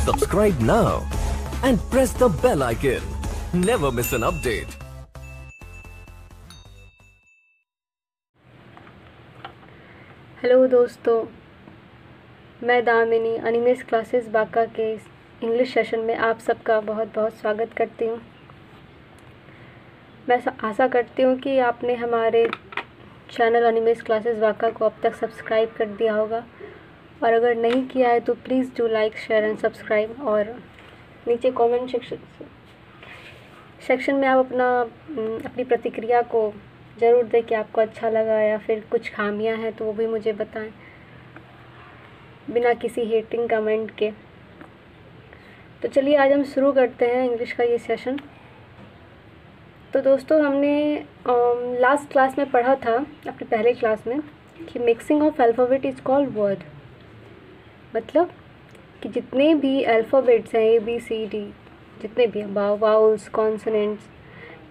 Subscribe now and press the bell icon. Never miss an update. Hello दोस्तों, मैं Damini Animesh classes Banka के English session में आप सबका बहुत बहुत स्वागत करती हूँ। मैं आशा करती हूँ कि आपने हमारे चैनल अनिमेश क्लासेस बांका को अब तक सब्सक्राइब कर दिया होगा, और अगर नहीं किया है तो please do like share and subscribe. और नीचे कमेंट सेक्शन में आप अपनी प्रतिक्रिया को ज़रूर दें कि आपको अच्छा लगा या फिर कुछ खामियां हैं तो वो भी मुझे बताएं, बिना किसी हेटिंग कमेंट के। तो चलिए आज हम शुरू करते हैं इंग्लिश का ये सेशन। तो दोस्तों, हमने लास्ट क्लास में पढ़ा था, अपनी पहले क्लास में, कि mixing of alphabet is called word. मतलब कि जितने भी अल्फ़ाबेट्स हैं ABCD, जितने भी वाउल्स, कॉन्सोनेंट्स,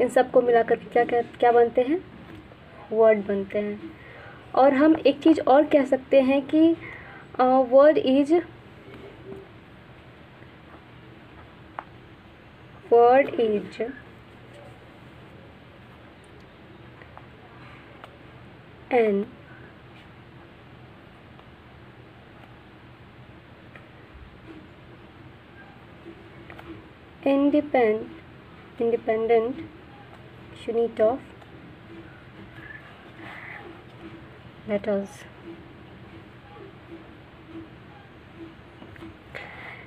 इन सब को मिलाकर के क्या क्या क्या बनते हैं? वर्ड बनते हैं। और हम एक चीज़ और कह सकते हैं कि word is an independent unit of letters।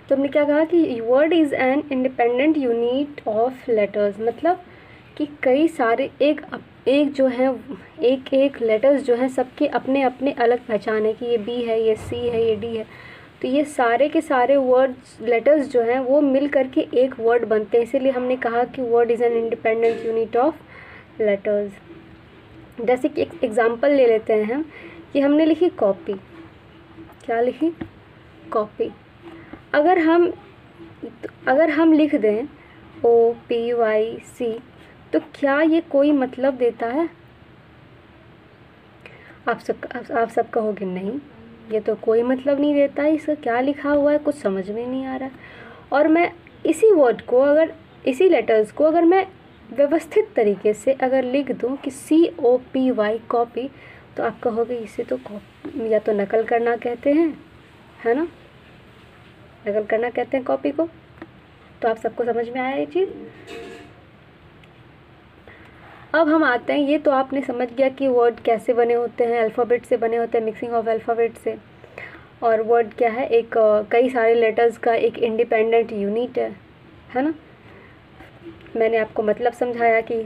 तो हमने क्या कहा कि word is an independent unit of letters. मतलब कि कई सारे एक जो है, एक लेटर्स जो हैं सबके अपने अपने अलग पहचान है कि ये B है, ये C है, ये D है। तो ये सारे के सारे वर्ड्स, लेटर्स जो हैं वो मिल करके एक वर्ड बनते हैं। इसीलिए हमने कहा कि word is an independent unit of letters. जैसे कि एक एग्जांपल ले लेते हैं हम, कि हमने लिखी कॉपी। क्या लिखी? कॉपी। अगर हम लिख दें OPYC, तो क्या ये कोई मतलब देता है? आप सब कहोगे नहीं, ये तो कोई मतलब नहीं देता है, इसका क्या लिखा हुआ है, कुछ समझ में नहीं आ रहा। और मैं इसी वर्ड को, अगर इसी लेटर्स को अगर मैं व्यवस्थित तरीके से अगर लिख दूं कि COPY कॉपी, तो आप कहोगे इसे तो या तो नकल करना कहते हैं, है ना? नकल करना कहते हैं कॉपी को। तो आप सबको समझ में आया ये चीज़? अब हम आते हैं, ये तो आपने समझ गया कि वर्ड कैसे बने होते हैं, अल्फ़ाबेट से बने होते हैं, मिक्सिंग ऑफ अल्फ़ाबेट से। और वर्ड क्या है? एक कई सारे लेटर्स का एक इंडिपेंडेंट यूनिट है ना? मैंने आपको मतलब समझाया कि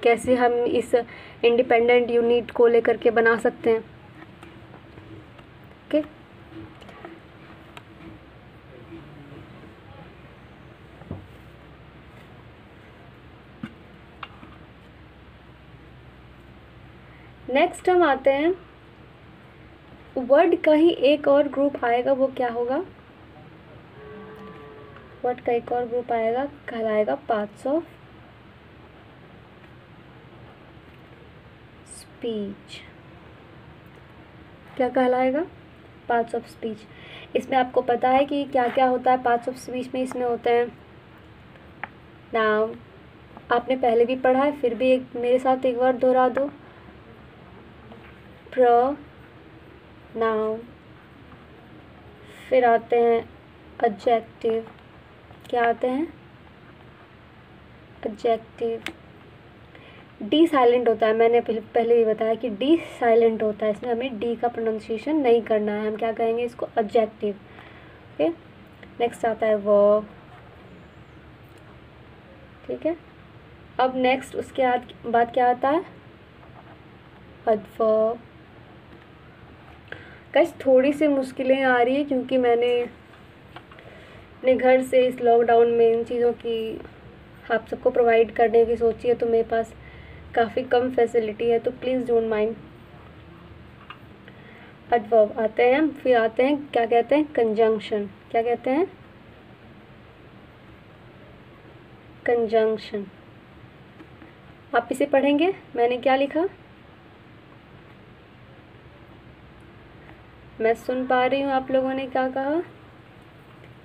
कैसे हम इस इंडिपेंडेंट यूनिट को लेकर के बना सकते हैं। ओके, नेक्स्ट हम आते हैं, वर्ड का ही एक और ग्रुप आएगा। वो क्या होगा? वर्ड का एक और ग्रुप आएगा, कहलाएगा पार्ट्स ऑफ स्पीच। क्या कहलाएगा? Parts of speech. इसमें आपको पता है कि क्या क्या होता है पार्ट्स ऑफ स्पीच में? इसमें होते हैं नाउन। आपने पहले भी पढ़ा है, फिर भी मेरे साथ एक बार दोहरा दो। नाउन। फिर आते हैं एडजेक्टिव। क्या आते हैं? एडजेक्टिव। डी साइलेंट होता है, मैंने पहले ही बताया कि डी साइलेंट होता है, इसमें हमें डी का प्रोनाउंसिएशन नहीं करना है। हम क्या कहेंगे इसको? एडजेक्टिव। ओके, नेक्स्ट आता है वर्ब। ठीक है, अब नेक्स्ट उसके बाद क्या आता है? एडवर्ब। गाइस, थोड़ी सी मुश्किलें आ रही है क्योंकि मैंने अपने घर से इस लॉकडाउन में इन चीज़ों की आप सबको प्रोवाइड करने की सोची है, तो मेरे पास काफ़ी कम फैसिलिटी है, तो प्लीज़ डोंट माइंड। एडवर्ब आते हैं, फिर आते हैं क्या कहते हैं? कंजंक्शन। क्या कहते हैं? कंजंक्शन। आप इसे पढ़ेंगे। मैंने क्या लिखा? मैं सुन पा रही हूँ आप लोगों ने क्या कहा।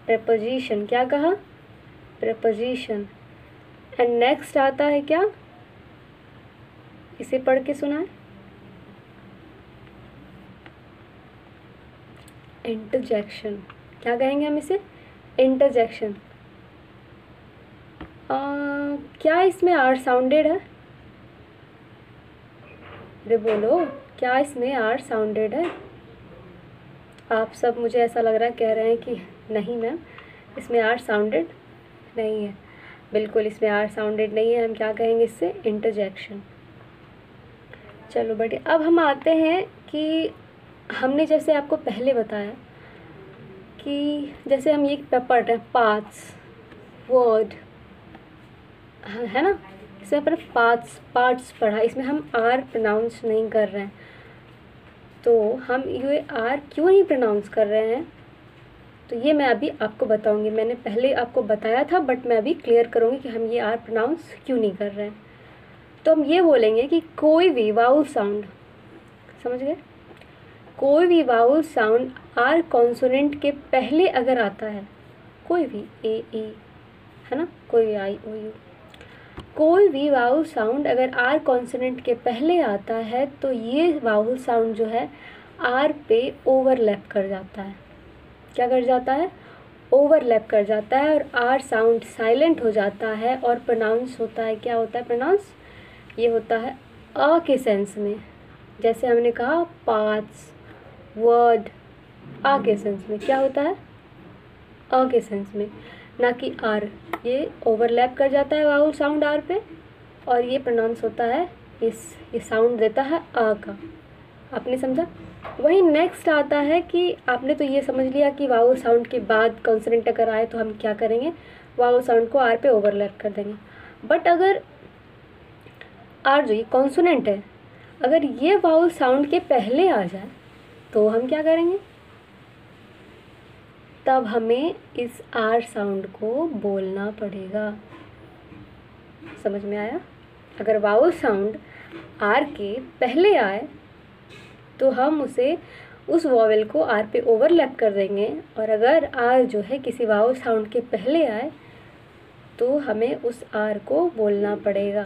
प्रेपोजिशन, क्या कहा? प्रेपोजिशन। एंड नेक्स्ट आता है क्या? इसे पढ़ के सुनाए। इंटरजेक्शन, क्या कहेंगे हम इसे? इंटरजेक्शन। क्या इसमें आर साउंडेड है? अरे बोलो, क्या इसमें आर साउंडेड है? आप सब, मुझे ऐसा लग रहा है, कह रहे हैं कि नहीं मैम, इसमें आर साउंडेड नहीं है। बिल्कुल इसमें आर साउंडेड नहीं है। हम क्या कहेंगे इससे? इंटरजेक्शन। चलो बढ़िया। अब हम आते हैं कि हमने जैसे आपको पहले बताया कि जैसे हम ये पढ़ रहे हैं पार्ट्स, वर्ड, है ना, इसमें अपन पार्ट्स पढ़ा, इसमें हम आर प्रोनाउंस नहीं कर रहे हैं। तो हम ये आर क्यों नहीं प्रोनाउंस कर रहे हैं, तो ये मैं अभी आपको बताऊंगी। मैंने पहले आपको बताया था, बट मैं अभी क्लियर करूंगी कि हम ये आर प्रोनाउंस क्यों नहीं कर रहे हैं। तो हम ये बोलेंगे कि कोई भी वाउल साउंड, समझ गए, कोई भी वाउल साउंड आर कॉन्सोनेंट के पहले अगर आता है, कोई भी ए ई, है ना, कोई भी आई ओ यू, कोई भी वाउल साउंड अगर आर कॉन्सोनेंट के पहले आता है तो ये वाउल साउंड जो है आर पे ओवरलैप कर जाता है। क्या कर जाता है? ओवरलैप कर जाता है, और आर साउंड साइलेंट हो जाता है और प्रोनाउंस होता है, क्या होता है प्रोनाउंस? ये होता है अ के सेंस में। जैसे हमने कहा पार्ट्स, वर्ड, आ के सेंस में क्या होता है? अ के सेंस में, ना कि आर। ये ओवरलैप कर जाता है वाउल साउंड आर पे, और ये प्रोनाउंस होता है, ये साउंड देता है आ का। आपने समझा? वही नेक्स्ट आता है कि आपने तो ये समझ लिया कि वाउल साउंड के बाद कॉन्सोनेंट अगर आए तो हम क्या करेंगे? वाउल साउंड को आर पे ओवरलैप कर देंगे। बट अगर आर जो ये कॉन्सोनेंट है, अगर ये वाउल साउंड के पहले आ जाए तो हम क्या करेंगे? तब हमें इस आर साउंड को बोलना पड़ेगा। समझ में आया? अगर वाउल साउंड आर के पहले आए तो हम उसे, उस वॉवेल को आर पे ओवरलैप कर देंगे, और अगर आर जो है किसी वाउल साउंड के पहले आए तो हमें उस आर को बोलना पड़ेगा।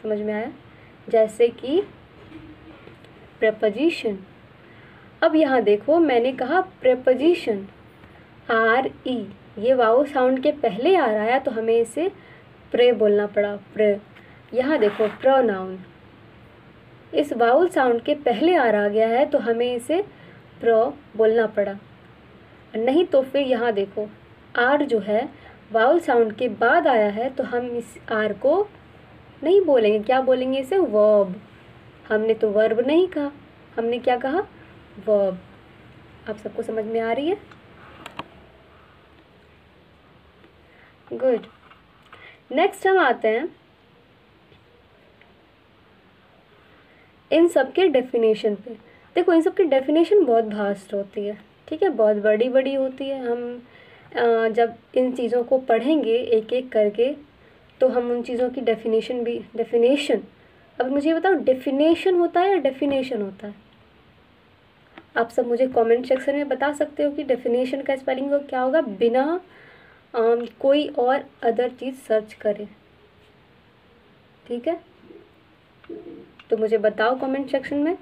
समझ में आया? जैसे कि प्रेपोजिशन। अब यहाँ देखो, मैंने कहा प्रेपोजिशन आर ई, ये वाउल साउंड के पहले आ रहा है तो हमें इसे प्रे बोलना पड़ा, प्रे। यहाँ देखो प्रोनाउन, इस वाउल साउंड के पहले आ रहा गया है तो हमें इसे प्रो बोलना पड़ा। नहीं तो फिर यहाँ देखो आर जो है वाउल साउंड के बाद आया है तो हम इस आर को नहीं बोलेंगे, क्या बोलेंगे इसे? वर्ब। हमने तो वर्ब नहीं कहा, हमने क्या कहा? वर्ब। आप सबको समझ में आ रही है? गुड। नेक्स्ट हम आते हैं इन सब के डेफिनेशन पे। देखो, इन सब की डेफिनेशन बहुत भास्ट होती है, ठीक है, बहुत बड़ी बड़ी होती है। हम जब इन चीज़ों को पढ़ेंगे एक एक करके तो हम उन चीज़ों की डेफिनेशन, अब मुझे बताओ डेफिनेशन होता है या डेफिनेशन होता है? आप सब मुझे कमेंट सेक्शन में बता सकते हो कि डेफिनेशन का स्पेलिंग क्या होगा, बिना कोई और अदर चीज़ सर्च करे। ठीक है, तो मुझे बताओ कमेंट सेक्शन में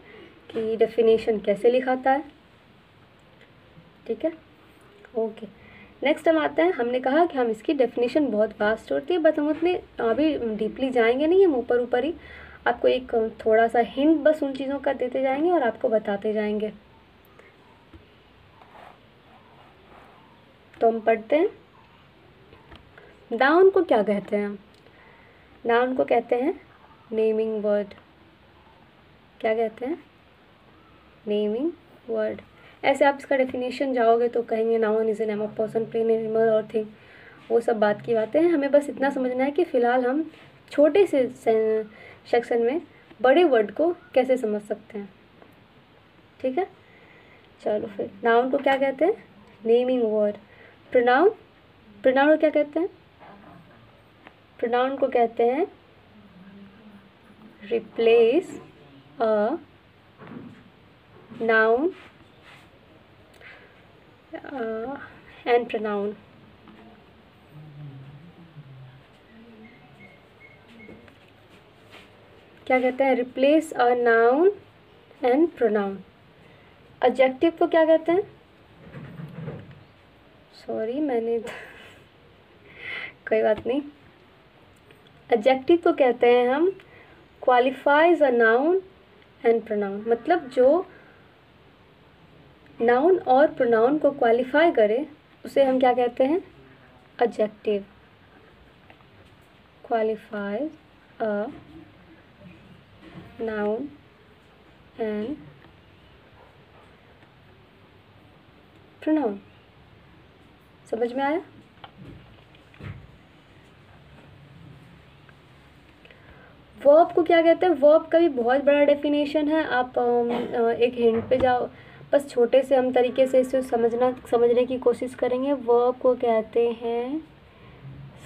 कि डेफिनेशन कैसे लिखाता है। ठीक है, ओके। नेक्स्ट हम आते हैं, हमने कहा कि हम इसकी डेफिनेशन बहुत वास्ट होती है, बट हम उतने अभी डीपली जाएंगे नहीं, हम ऊपर ऊपर ही आपको एक थोड़ा सा हिंट बस उन चीज़ों का देते जाएंगे और आपको बताते जाएंगे। तो हम पढ़ते हैं, नाउन को क्या कहते हैं? नाउन को कहते हैं नेमिंग वर्ड। क्या कहते हैं? Naming word. ऐसे आप इसका डेफिनेशन जाओगे तो कहेंगे noun is a name of person, plane animal और थिंग, वो सब बात की बातें हैं। हमें बस इतना समझना है कि फ़िलहाल हम छोटे से सेक्शन में बड़े वर्ड को कैसे समझ सकते हैं। ठीक है, चलो फिर नाउन को क्या कहते हैं? Naming word. प्रोनाउन, प्रोनाउन को क्या कहते हैं? प्रोनाउन को कहते हैं replace a noun and pronoun. क्या कहते हैं? Replace a noun and pronoun. Adjective को क्या कहते हैं? सॉरी मैंने कोई बात नहीं। एडजेक्टिव को कहते हैं हम qualifies a noun and pronoun, मतलब जो नाउन और प्रोनाउन को क्वालिफाई करे उसे हम क्या कहते हैं? Adjective. Qualifies a noun and pronoun. समझ में आया? वर्ब को क्या कहते हैं? वर्ब का भी बहुत बड़ा डेफिनेशन है। आप एक हिंट पे जाओ, बस छोटे से हम तरीके से इसे समझने की कोशिश करेंगे। वर्ब को कहते हैं,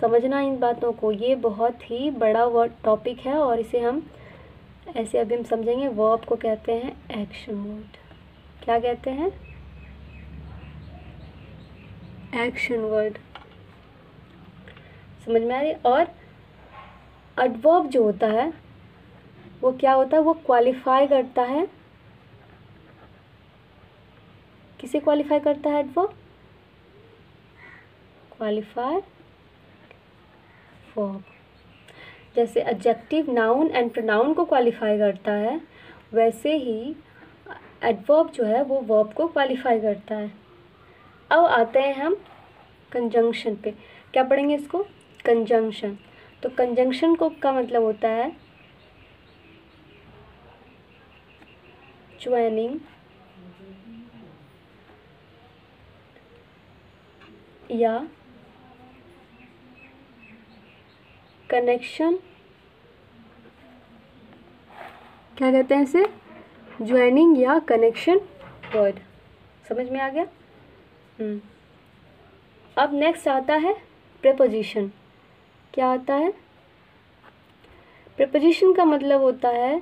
समझना इन बातों को, ये बहुत ही बड़ा वर्ड टॉपिक है और इसे हम ऐसे अभी हम समझेंगे। वर्ब को कहते हैं एक्शन वर्ड। क्या कहते हैं? Action word. समझ में आ रही? और एडवर्ब जो होता है वो क्या होता है? वो क्वालिफाई करता है। किसे क्वालिफाई करता है एडवर्ब? Qualify verb. जैसे एडजेक्टिव नाउन एंड प्रोनाउन को क्वालिफाई करता है, वैसे ही एडवर्ब जो है वो वर्ब को क्वालिफाई करता है। अब आते हैं हम कंजंक्शन पे। क्या पढ़ेंगे इसको? कंजंक्शन। तो कंजंक्शन को का मतलब होता है ज्वाइनिंग या कनेक्शन। क्या कहते हैं इसे? ज्वाइनिंग या कनेक्शन वर्ड। समझ में आ गया? अब नेक्स्ट आता है प्रीपोजिशन। क्या आता है? प्रीपोजिशन का मतलब होता है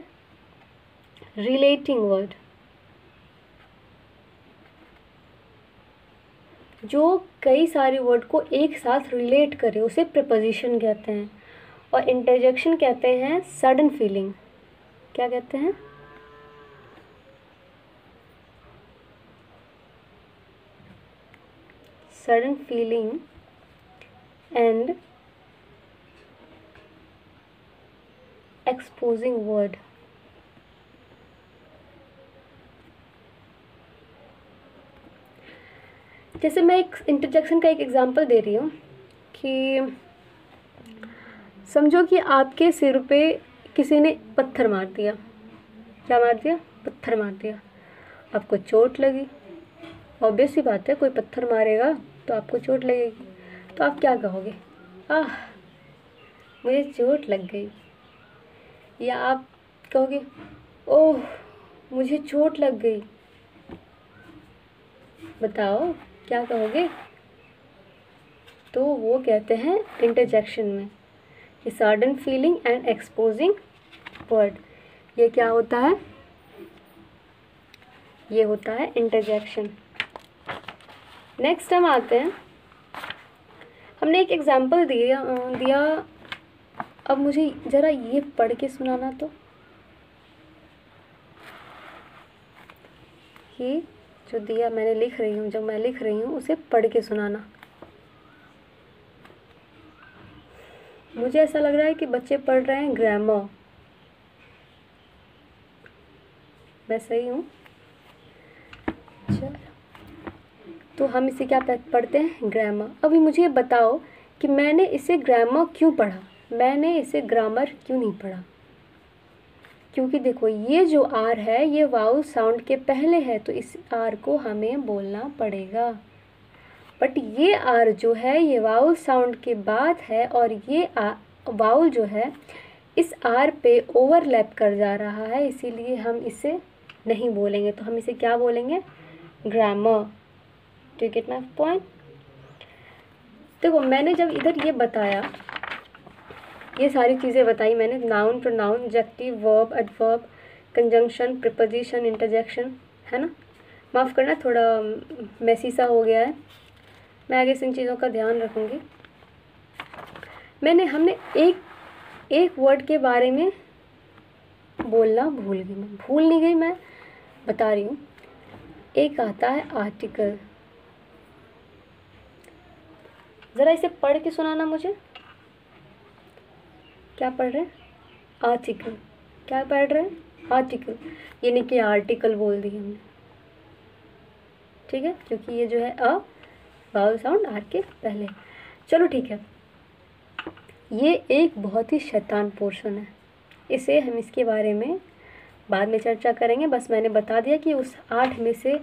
रिलेटिंग वर्ड, जो कई सारे वर्ड को एक साथ रिलेट करे उसे प्रीपोजिशन कहते हैं। और इंटरजेक्शन कहते हैं सडन फीलिंग। क्या कहते हैं? Sudden feeling and exposing word. जैसे मैं एक इंटरजेक्शन का एक एग्जांपल दे रही हूँ कि समझो कि आपके सिर पे किसी ने पत्थर मार दिया। क्या मार दिया? पत्थर मार दिया। आपको चोट लगी। ऑब्वियस सी बात है, कोई पत्थर मारेगा तो आपको चोट लगेगी। तो आप क्या कहोगे? आह, मुझे चोट लग गई। या आप कहोगे ओह, मुझे चोट लग गई। बताओ क्या कहोगे? तो वो कहते हैं इंटरजेक्शन में कि sudden feeling and exposing word. ये क्या होता है? ये होता है इंटरजेक्शन। नेक्स्ट हम आते हैं, हमने एक एग्जाम्पल दिया। अब मुझे ज़रा ये पढ़ के सुनाना। तो ये जो दिया मैंने लिख रही हूँ, जब मैं लिख रही हूँ उसे पढ़ के सुनाना। मुझे ऐसा लग रहा है कि बच्चे पढ़ रहे हैं ग्रामर। मैं सही हूँ? चल, तो हम इसे क्या पढ़ते हैं? ग्रामर। अभी मुझे बताओ कि मैंने इसे ग्रामर क्यों पढ़ा, मैंने इसे ग्रामर क्यों नहीं पढ़ा? क्योंकि देखो ये जो आर है ये वाउल साउंड के पहले है, तो इस आर को हमें बोलना पड़ेगा। बट ये आर जो है ये वाउल साउंड के बाद है और ये वाउल जो है इस आर पे ओवरलैप कर जा रहा है, इसीलिए हम इसे नहीं बोलेंगे। तो हम इसे क्या बोलेंगे? Grammar. Do you get my point? देखो मैंने जब इधर ये बताया, ये सारी चीज़ें बताई मैंने, noun, pronoun, adjective, verb, adverb, conjunction, preposition, interjection, है ना। माफ़ करना, थोड़ा मैसी सा हो गया है। मैं आगे से इन चीज़ों का ध्यान रखूँगी। हमने एक वर्ड के बारे में बोलना भूल गई। मैं भूल नहीं गई, मैं बता रही हूँ। एक आता है आर्टिकल। ज़रा इसे पढ़ के सुनाना मुझे। क्या पढ़ रहे हैं? आर्टिकल। क्या पढ़ रहे हैं? आर्टिकल। ये नहीं कि आर्टिकल बोल दी हमने, ठीक है, क्योंकि ये जो है वावल साउंड आर के पहले। चलो ठीक है। ये एक बहुत ही शैतान पोर्शन है, इसे हम इसके बारे में बाद में चर्चा करेंगे। बस मैंने बता दिया कि उस 8 में से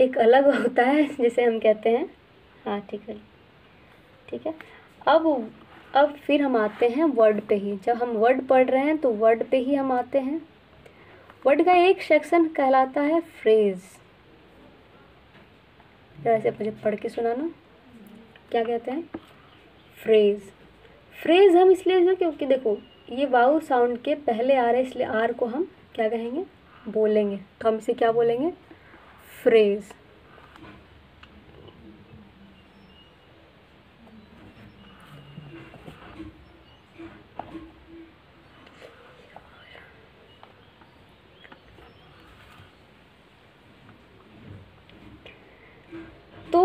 एक अलग होता है जिसे हम कहते हैं आर्टिकल, ठीक है। अब फिर हम आते हैं वर्ड पे ही। जब हम वर्ड पढ़ रहे हैं तो वर्ड पे ही हम आते हैं। वर्ड का एक सेक्शन कहलाता है फ्रेज। ऐसे मुझे पढ़ के सुनाना, क्या कहते हैं? फ्रेज। फ्रेज हम इसलिए क्योंकि देखो ये वाउ साउंड के पहले आ रहे, इसलिए आर को हम क्या कहेंगे? बोलेंगे। तो हम इसे क्या बोलेंगे? फ्रेज। तो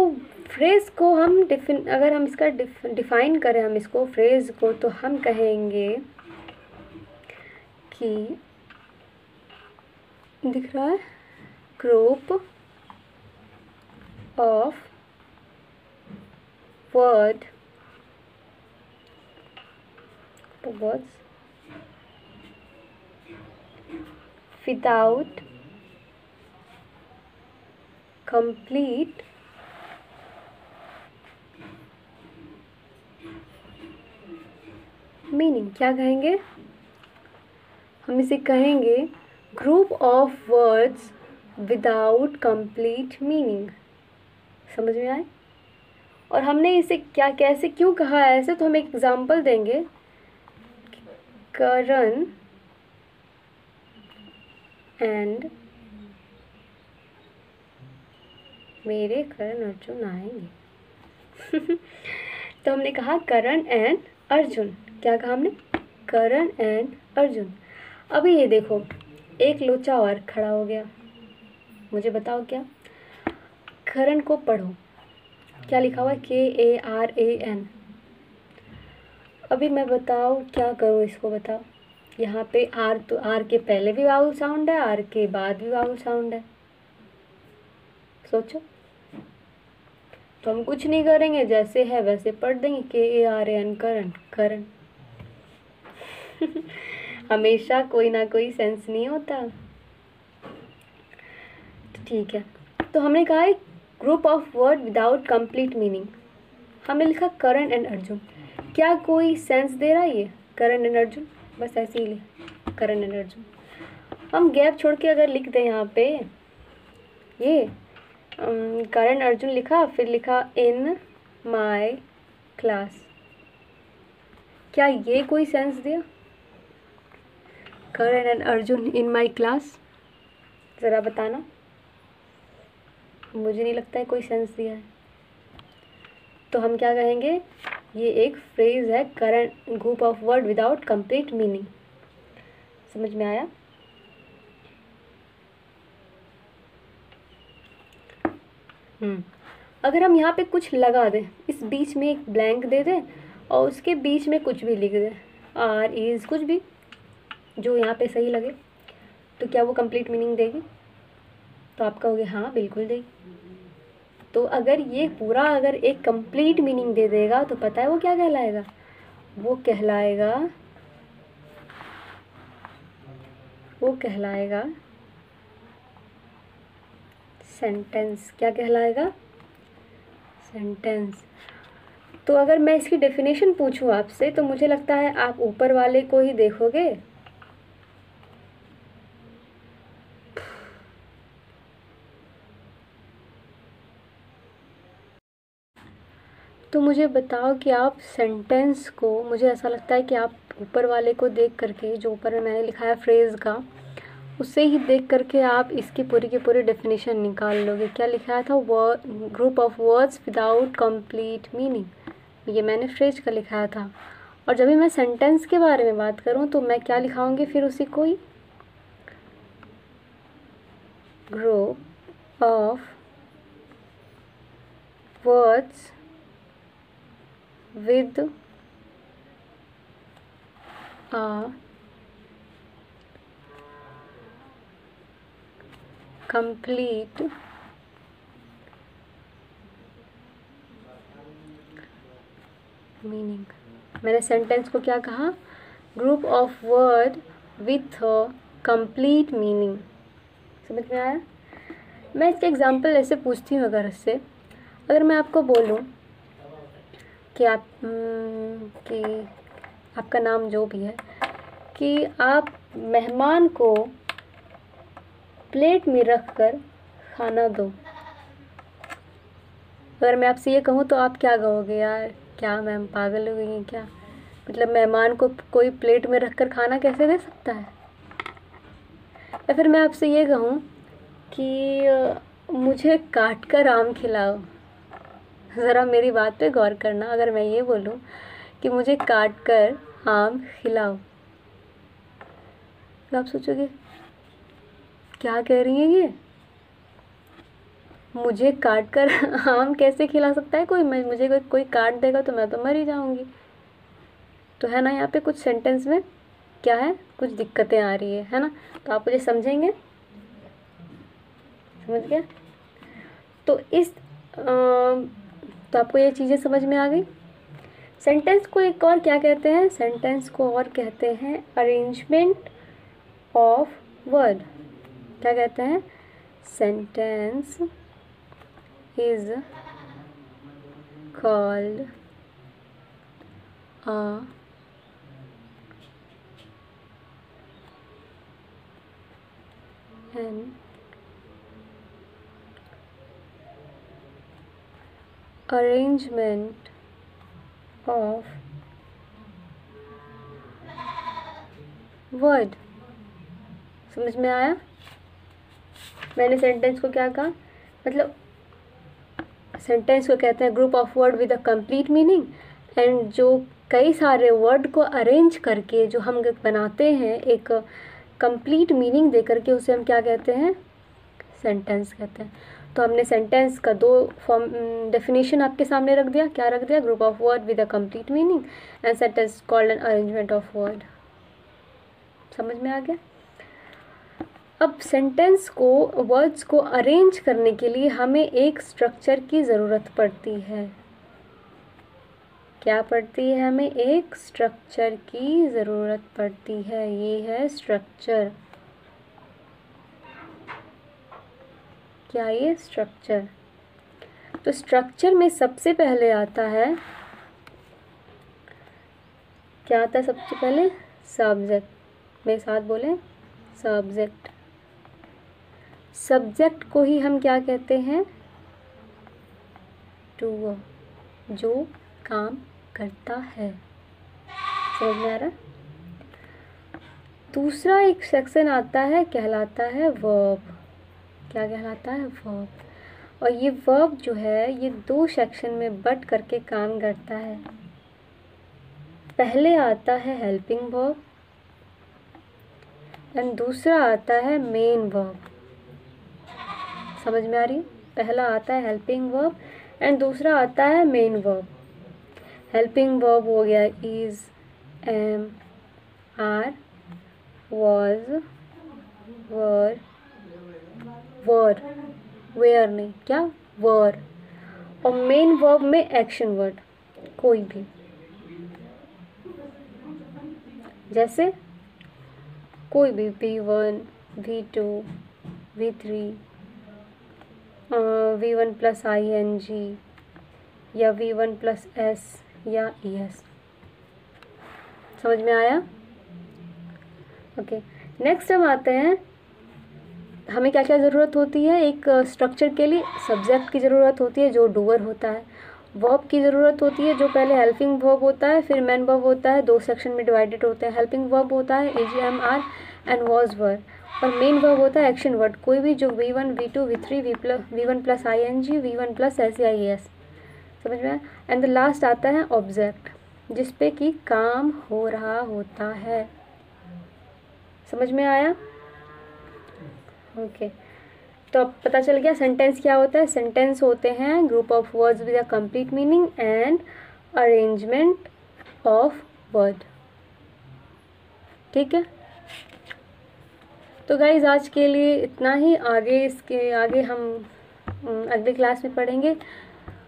फ्रेज को हम अगर हम इसका डिफाइन करें, हम इसको फ्रेज को, तो हम कहेंगे कि दिख रहा है group of words without complete meaning. क्या कहेंगे? हम इसे कहेंगे group of words without complete meaning. समझ में आए? और हमने इसे क्या, कैसे, क्यों कहा है ऐसे, तो हम एक एग्जांपल देंगे। करण एंड मेरे करण अर्जुन आएंगे। तो हमने कहा करण एंड अर्जुन। क्या कहा हमने? करण एंड अर्जुन। अभी ये देखो, एक लोचा और खड़ा हो गया। मुझे बताओ क्या? करण को पढ़ो। क्या लिखा हुआ है? KARAN। अभी मैं बताओ क्या करूँ इसको, बताओ। यहाँ पे आर, तो आर के पहले भी वाउल साउंड है, आर के बाद भी वाउल साउंड है। सोचो। तो हम कुछ नहीं करेंगे, जैसे है वैसे पढ़ देंगे। KARAN, करण, करण। हमेशा कोई ना कोई सेंस नहीं होता। तो ठीक है, तो हमने कहा है group of word without complete meaning. हमने लिखा करण एंड अर्जुन। क्या कोई सेंस दे रहा है ये करण एंड अर्जुन? बस ऐसे ही लिख करण एंड अर्जुन। हम गैप छोड़ के अगर लिख दें यहाँ पे ये करण अर्जुन लिखा, फिर लिखा इन माय क्लास, क्या ये कोई सेंस दिया? Karan and Arjun in my class, ज़रा बताना। मुझे नहीं लगता है कोई सेंस दिया है। तो हम क्या कहेंगे? ये एक फ्रेज है, Karan group of word without complete meaning. समझ में आया? अगर हम यहाँ पे कुछ लगा दें, इस बीच में एक ब्लैंक दे दें और उसके बीच में कुछ भी लिख दें, आर इज़ कुछ भी जो यहाँ पे सही लगे, तो क्या वो कंप्लीट मीनिंग देगी? तो आप कहोगे हाँ बिल्कुल देगी। तो अगर ये पूरा अगर एक कंप्लीट मीनिंग दे देगा तो पता है वो क्या कहलाएगा? वो कहलाएगा सेंटेंस। क्या कहलाएगा? सेंटेंस। तो अगर मैं इसकी डेफिनेशन पूछूं आपसे, तो मुझे लगता है आप ऊपर वाले को ही देखोगे। तो मुझे बताओ कि आप सेंटेंस को, मुझे ऐसा लगता है कि आप ऊपर वाले को देख करके, जो ऊपर में मैंने लिखा है फ्रेज़ का, उसे ही देख करके आप इसकी पूरी की पूरी डेफिनेशन निकाल लोगे। क्या लिखा था? Group of words without complete meaning. ये मैंने फ्रेज का लिखाया था। और जब भी मैं सेंटेंस के बारे में बात करूँ तो मैं क्या लिखाऊंगी फिर उसी को ही? Group of words with a complete meaning. मैंने सेंटेंस को क्या कहा? Group of word with complete meaning. समझ में आया? मैं इसके एग्जांपल ऐसे पूछती हूँ, अगर मैं आपको बोलूँ कि आपका नाम जो भी है, कि आप मेहमान को प्लेट में रख कर खाना दो। अगर मैं आपसे ये कहूँ तो आप क्या कहोगे? यार क्या मैम पागल हो गई हैं क्या? मतलब मेहमान को कोई प्लेट में रख कर खाना कैसे दे सकता है? या फिर मैं आपसे ये कहूँ कि मुझे काट कर आम खिलाओ। ज़रा मेरी बात पे गौर करना। अगर मैं ये बोलूँ कि मुझे काट कर आम खिलाओ, तो आप सोचोगे क्या कह रही हैं ये? मुझे काट कर आम कैसे खिला सकता है कोई? मुझे कोई काट देगा तो मैं तो मर ही जाऊंगी। तो है ना, यहाँ पे कुछ सेंटेंस में क्या है, कुछ दिक्कतें आ रही है ना? तो आप मुझे समझेंगे? समझ गया? तो तो आपको ये चीज़ें समझ में आ गई। सेंटेंस को एक और क्या कहते हैं? सेंटेंस को और कहते हैं अरेंजमेंट ऑफ वर्ड। क्या कहते हैं? Sentence is called an arrangement of word। समझ में आया? मैंने सेंटेंस को क्या कहा? मतलब सेंटेंस को कहते हैं group of word with a complete meaning, and जो कई सारे वर्ड को अरेंज करके जो हम बनाते हैं एक कंप्लीट मीनिंग दे करके, उसे हम क्या कहते हैं? सेंटेंस कहते हैं। तो हमने सेंटेंस का दो डेफिनेशन आपके सामने रख दिया। क्या रख दिया? Group of word with a complete meaning and sentence called an arrangement of word. समझ में आ गया? अब सेंटेंस को, वर्ड्स को अरेंज करने के लिए हमें एक स्ट्रक्चर की ज़रूरत पड़ती है। क्या पड़ती है? हमें एक स्ट्रक्चर की ज़रूरत पड़ती है। ये है स्ट्रक्चर। क्या ये स्ट्रक्चर? तो स्ट्रक्चर में सबसे पहले आता है, क्या आता है सबसे पहले? सब्जेक्ट। मेरे साथ बोलें, सब्जेक्ट। सब्जेक्ट को ही हम क्या कहते हैं? डूअर, जो काम करता है। समझ में आ रहा? दूसरा एक सेक्शन आता है, कहलाता है वर्ब। क्या कहलाता है? वर्ब। और ये वर्ब जो है ये दो सेक्शन में बट करके काम करता है। पहले आता है हेल्पिंग वर्ब एंड दूसरा आता है मेन वर्ब। समझ में आ रही? पहला आता है हेल्पिंग वर्ब एंड दूसरा आता है मेन वर्ब। हेल्पिंग वर्ब हो गया is, am, are, was, were, were, where नहीं, क्या? वर। और मेन वर्ब में एक्शन वर्ड कोई भी, जैसे कोई भी V1, V2, V3, V1 plus ING या V1 प्लस S या ES। समझ में आया? ओके, नेक्स्ट हम आते हैं, हमें क्या क्या ज़रूरत होती है एक स्ट्रक्चर के लिए? सब्जेक्ट की ज़रूरत होती है जो डूअर होता है, वर्ब की ज़रूरत होती है, जो पहले हेल्पिंग वर्ब होता है, फिर मेन वर्ब होता है, 2 सेक्शन में डिवाइडेड होते हैं। हेल्पिंग वर्ब होता है AGMR एंड वॉज वर, और मेन वर्ब होता है एक्शन वर्ड, कोई भी जो V1 V2 V3 V1 plus ING V1 plus SEIS, समझ में आया। एंड द लास्ट आता है ऑब्जेक्ट, जिस पे कि काम हो रहा होता है, समझ में आया। ओके, तो अब पता चल गया सेंटेंस क्या होता है। सेंटेंस होते हैं group of words with a complete meaning and arrangement of word, ठीक है। तो गाइज आज के लिए इतना ही, आगे इसके आगे हम अगले क्लास में पढ़ेंगे।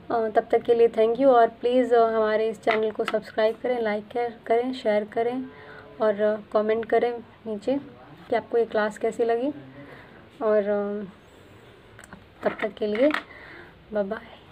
तब तक के लिए थैंक यू, और प्लीज़ हमारे इस चैनल को सब्सक्राइब करें, लाइक करें, शेयर करें, और कमेंट करें नीचे कि आपको ये क्लास कैसी लगी। और तब तक के लिए बाय बाय।